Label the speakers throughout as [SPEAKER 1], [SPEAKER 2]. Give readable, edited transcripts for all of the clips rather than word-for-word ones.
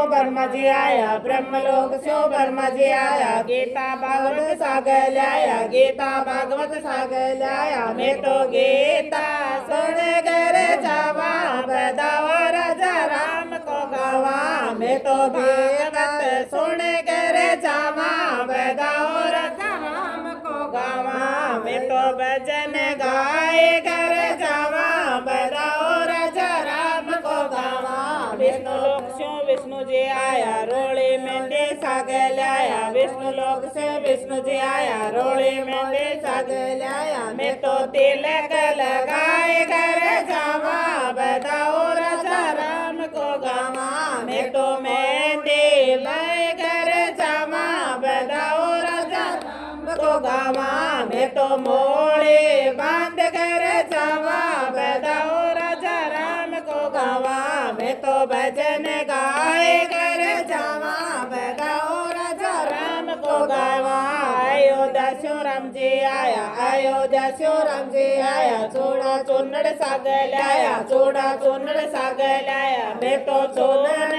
[SPEAKER 1] ब्रह्मा जी आया, ब्रह्मलोक स्यो ब्रह्मा जी आया। गीता भागवत सागर लाया, गीता भागवत सागर लाया। मैं तो गीता सुन कर जावा, बदावा राजा राम को गावा। मैं तो भागवत सुन कर जावा, बदाओ राजा राम को गावा। मैं तो भजन गाए कर जावा, बदाओ राजा राम को गावा। विष्णु लोक से विष्णु जी आया, रोड़ी मेंढे सागर लाया। विष्णु लोक से विष्णु जी आया, रोड़ी मेंढे सागर लाया। मैं तो तिलक लगाए कर जावा, बदाओ राजा राम को गावा। मैं तो मेहंदी लाए कर जावा, बदाओ राजा राम को गावा। मैं तो मोड़े बांध कर जावा, बदाओ राजा राम को गावा। मैं तो भजन गाए कर जावा, बदाओ राजा राम को गावा। अयोध्या स्यो राम जी आया, अयोध्या स्यो राम जी आया। चूड़ा चूनड़ सागर लाया, चूड़ा चूनड़ सागर लाया। मैं तो चूनड़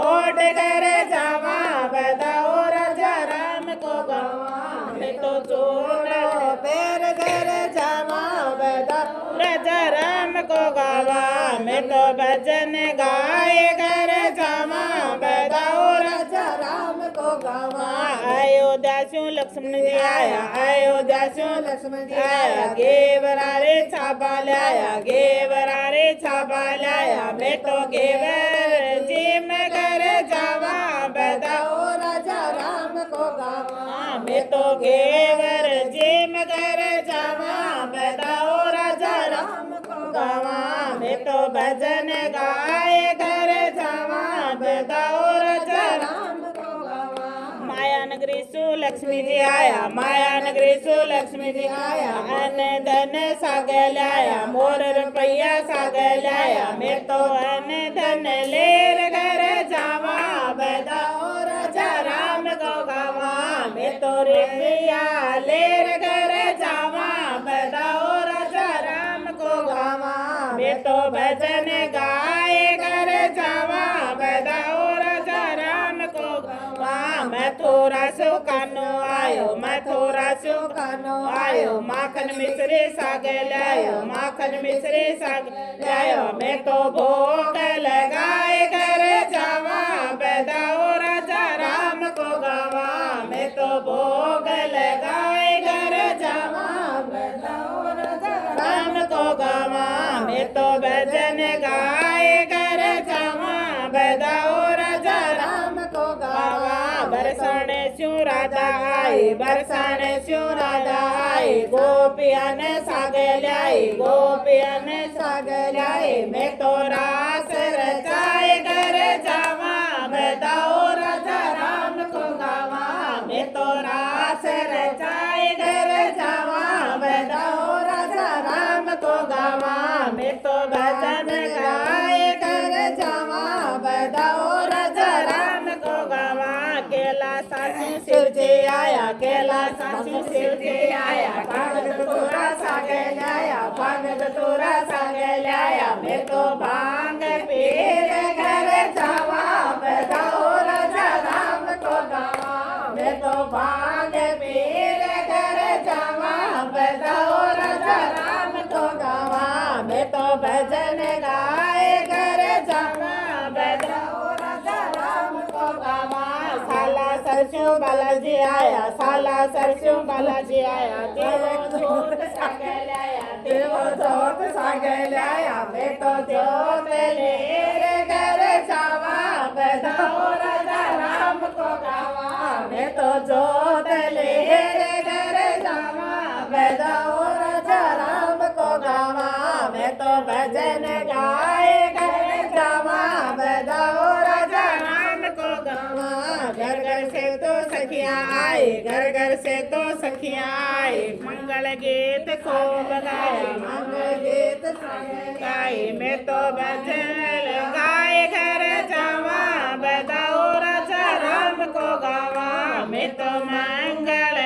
[SPEAKER 1] ओढ़ कर जावा, बदाओ राजा राम को गावा। मैं तो चूनड़ पैर कर जावा, बदाओ राजा राम को गावा। मैं तो भजन गाए कर जावा, बदाओ राजा राम को गावा। अयोध्या स्यो लक्ष्मण जी आया, अयोध्या स्यो लक्ष्मण जी आया। गेवरा रे छापा लाया, गेवरा रे छापा लाया। मैं तो गेवर जी में कर जावा, बदाओ राजा राम को गावा। मैं तो गेवर जी में कर जावा, बदाओ राजा राम को गावा। मैं तो भजन गाए कर जावा, बदाओ राजा राम को गावा। माया नगरी सु लक्ष्मी जी आया, माया नगरी सु लक्ष्मी जी आया। अन्न धन सागर लाया, मोर रुपया सागर लाया। मैं तो अन्न धन लेर कर जावा, बदाओ राजा राम को गावा। मैं तो रुपया लेर कर जावा, बदाओ राजा राम को गावा। मैं तो भजन गाए कर जावा, बदाओ राजा राम को गावा। मथुरा सो कानो आयो, मथुरा सो कानो आयो। माखन मिश्री सागर लायो, माखन मिश्री सागर लायो। मैं तो भोग लगाए कर जावा, बदाओ राजा राम को गावा। मैं तो भोग लगाए कर जावा, बदाओ राजा राम को गावा। मैं तो भजन गाए कर जावा, बदाओ राजा राम को गावा। बरसाने स्यो राधा आई, बरसाने स्यो राधा आई। गोपिया ने सागर लाई, गोपिया ने सागर लाई। मैं तो रास रचाए कर जावा, बदाओ राजा राम को गावा। मैं तो रास रचाए कर जावा, बदाओ राजा राम को गावा। मैं तो भजन गाए कर जावा, बदाओ राजा राम को गावा। कैलासा शिव जी आया, कैलासा शिव जी आया। भागत तोरा सागर लाया, भागत तोरा सागर लाया। मैं तो भांग पीर कर जावा, बदाओ राजा राम को गावा। मैं तो भांग पीर कर जावा, बदाओ राजा राम को गावा। मैं तो भजन गाए कर जावा, बदाओ राजा राम को गावा। साला सरस्यों बालाजी आया, साला सरस्यों बालाजी आया। देवो जोत सागर लाया, देवो जोत सागर लाया। मैं तो जोत लेर कर जावा, बदाओ राजा राम को गावा। मैं तो जोत लेर कर जावा, बदाओ राजा राम को गावा। मैं तो भजन गाए कर जावा, बदाओ राजा राम को गावा। घर घर से तो सखियाँ आई, घर घर से तो सखियाँ आई। मंगल गीत खूब गाए, मंगल गीत गाए। मैं तो भजन गाए कर जावा, बदाओ राजा राम को गावा। मैं तो मंगल